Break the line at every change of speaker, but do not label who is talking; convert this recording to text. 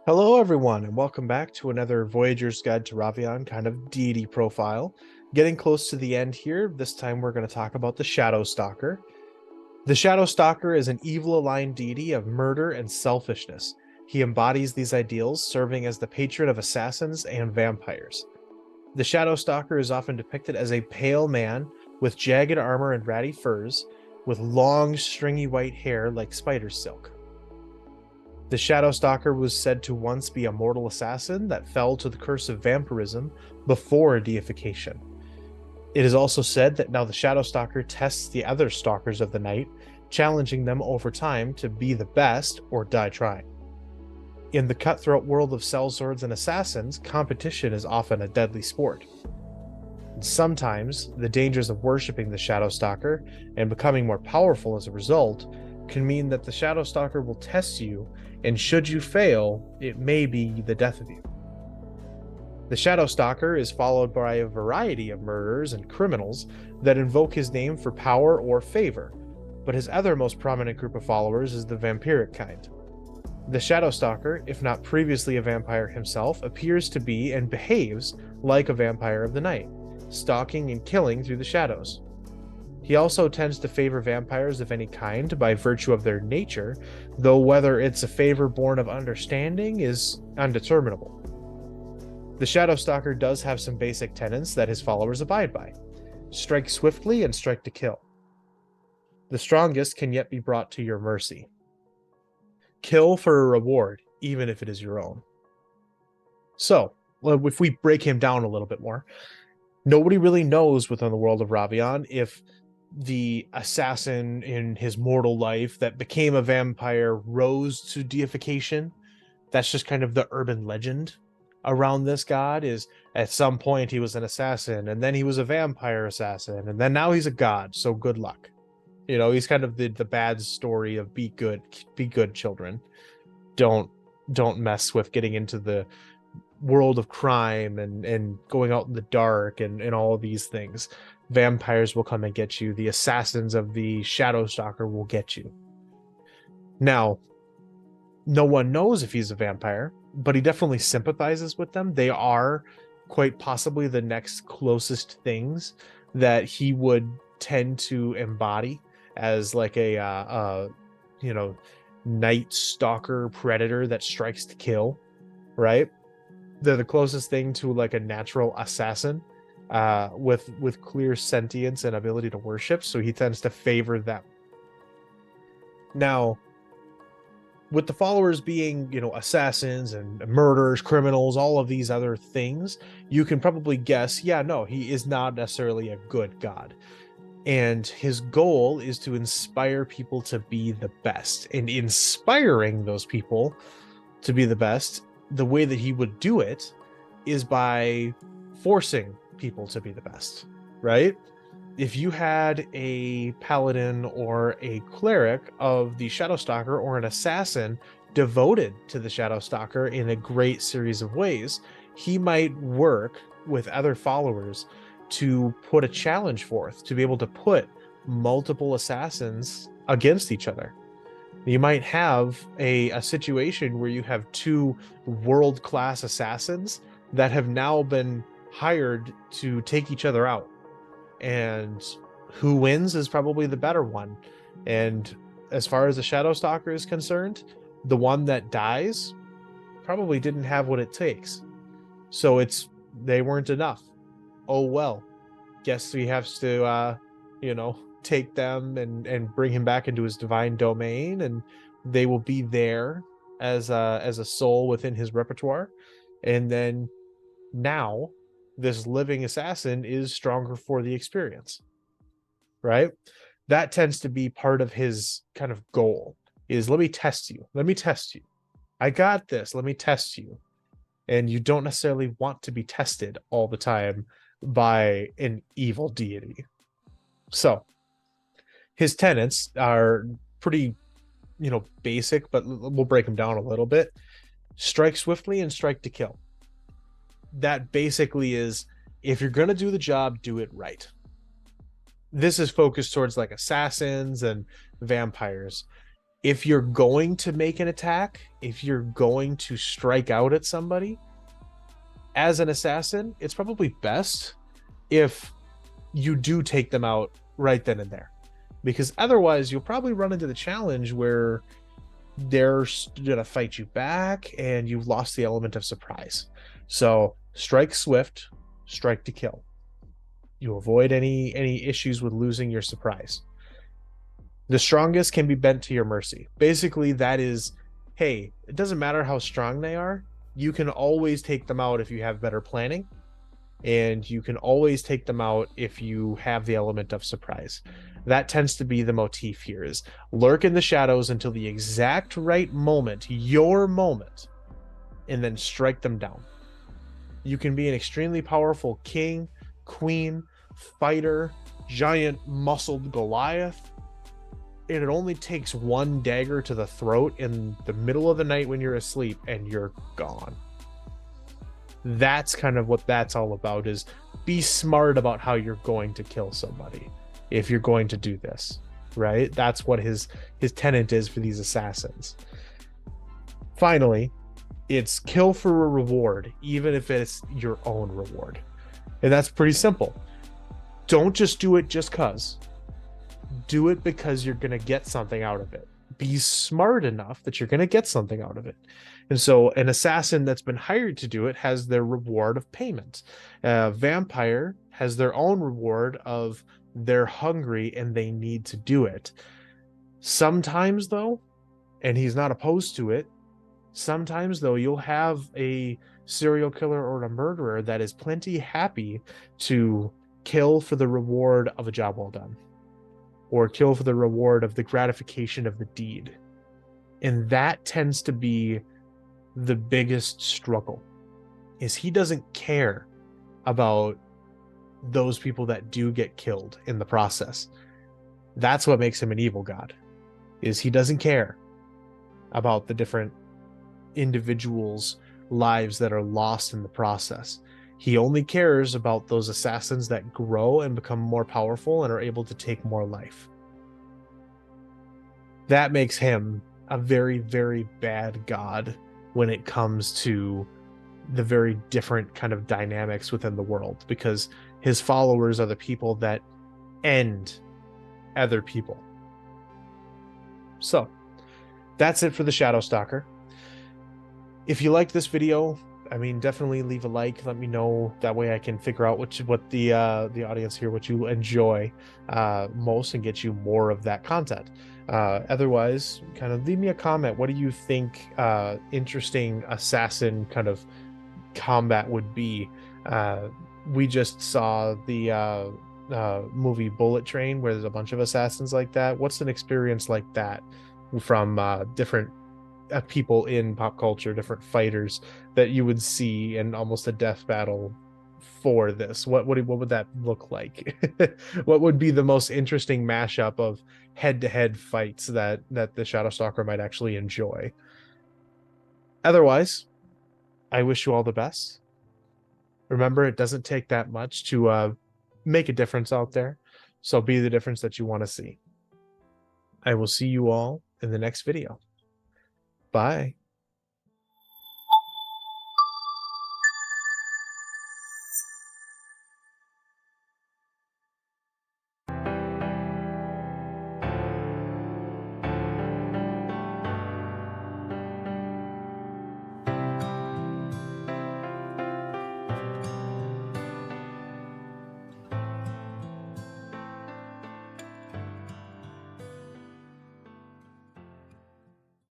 Hello, everyone, and welcome back to another Voyager's Guide to Ravean kind of deity profile. Getting close to the end here, this time we're going to talk about the Shadow Stalker. The Shadow Stalker is an evil aligned deity of murder and selfishness. He embodies these ideals, serving as the patron of assassins and vampires. The Shadow Stalker is often depicted as a pale man with jagged armor and ratty furs, with long, stringy white hair like spider silk. The Shadow Stalker was said to once be a mortal assassin that fell to the curse of vampirism before deification. It is also said that now the Shadow Stalker tests the other Stalkers of the night, challenging them over time to be the best or die trying. In the cutthroat world of sellswords and assassins, competition is often a deadly sport. And sometimes, the dangers of worshipping the Shadow Stalker and becoming more powerful as a result can mean that the Shadow Stalker will test you, and should you fail, it may be the death of you. The Shadow Stalker is followed by a variety of murderers and criminals that invoke his name for power or favor, but his other most prominent group of followers is the vampiric kind. The Shadow Stalker, if not previously a vampire himself, appears to be and behaves like a vampire of the night, stalking and killing through the shadows. He also tends to favor vampires of any kind by virtue of their nature, though whether it's a favor born of understanding is undeterminable. The Shadow Stalker does have some basic tenets that his followers abide by. Strike swiftly and strike to kill. The strongest can yet be brought to your mercy. Kill for a reward, even if it is your own. So, if we break him down a little bit more, nobody really knows within the world of Ravean if the assassin in his mortal life that became a vampire rose to deification. That's just kind of the urban legend around this god, is at some point he was an assassin and then he was a vampire assassin and then now he's a god, so good luck. He's kind of the bad story of be good children. Don't mess with getting into the world of crime and going out in the dark and all of these things. Vampires will come and get you. The assassins of the Shadow Stalker will get you. Now, no one knows if he's a vampire, but he definitely sympathizes with them. They are quite possibly the next closest things that he would tend to embody as like a night stalker predator that strikes to kill, right? They're the closest thing to like a natural assassin with clear sentience and ability to worship, so he tends to favor them. Now, with the followers being, assassins and murderers, criminals, all of these other things, you can probably guess, no, he is not necessarily a good god. And his goal is to inspire people to be the best. And inspiring those people to be the best, the way that he would do it is by forcing people to be the best, right? If you had a paladin or a cleric of the Shadow Stalker or an assassin devoted to the Shadow Stalker in a great series of ways, he might work with other followers to put a challenge forth, to be able to put multiple assassins against each other. You might have a situation where you have two world-class assassins that have now been hired to take each other out. And who wins is probably the better one. And as far as the Shadow Stalker is concerned, the one that dies probably didn't have what it takes. So they weren't enough. Oh well. Guess he has to take them and bring him back into his divine domain, and they will be there as a soul within his repertoire. And then now this living assassin is stronger for the experience, right? That tends to be part of his kind of goal, is let me test you. I got this. Let me test you. And you don't necessarily want to be tested all the time by an evil deity. So his tenets are pretty, basic, but we'll break them down a little bit. Strike swiftly and strike to kill. That basically is, if you're going to do the job, do it right. This is focused towards like assassins and vampires. If you're going to make an attack, if you're going to strike out at somebody as an assassin, it's probably best if you do take them out right then and there, because otherwise you'll probably run into the challenge where they're gonna fight you back and you've lost the element of surprise. So strike swift, strike to kill. You avoid any issues with losing your surprise. The strongest can be bent to your mercy. Basically, that is, hey, it doesn't matter how strong they are, you can always take them out if you have better planning, and you can always take them out if you have the element of surprise. That tends to be the motif here, is lurk in the shadows until the exact right moment, your moment, and then strike them down. You can be an extremely powerful king, queen, fighter, giant muscled Goliath, and it only takes one dagger to the throat in the middle of the night when you're asleep and you're gone. That's kind of what that's all about, is be smart about how you're going to kill somebody if you're going to do this, right? That's what his tenet is for these assassins. Finally, it's kill for a reward, even if it's your own reward. And that's pretty simple. Don't just do it just cuz. Do it because you're going to get something out of it. Be smart enough that you're going to get something out of it. And so an assassin that's been hired to do it has their reward of payment. A vampire has their own reward of they're hungry and they need to do it. Sometimes, though, and he's not opposed to it, sometimes, though, you'll have a serial killer or a murderer that is plenty happy to kill for the reward of a job well done, or kill for the reward of the gratification of the deed. And that tends to be the biggest struggle, is he doesn't care about those people that do get killed in the process. That's what makes him an evil god, is he doesn't care about the different individuals' lives that are lost in the process. He only cares about those assassins that grow and become more powerful and are able to take more life. That makes him a very, very bad god when it comes to the very different kind of dynamics within the world, because his followers are the people that end other people. So that's it for the Shadow Stalker. If you liked this video, I mean, definitely leave a like. Let me know. That way I can figure out what the audience here, what you enjoy most, and get you more of that content. Otherwise, kind of leave me a comment. What do you think interesting assassin kind of combat would be? We just saw the movie Bullet Train, where there's a bunch of assassins like that. What's an experience like that from different people in pop culture, different fighters that you would see in almost a death battle for this? What would that look like? What would be the most interesting mashup of head-to-head fights that the Shadow Stalker might actually enjoy? Otherwise, I wish you all the best. Remember, it doesn't take that much to make a difference out there, so be the difference that you want to see. I will see you all in the next video. Bye.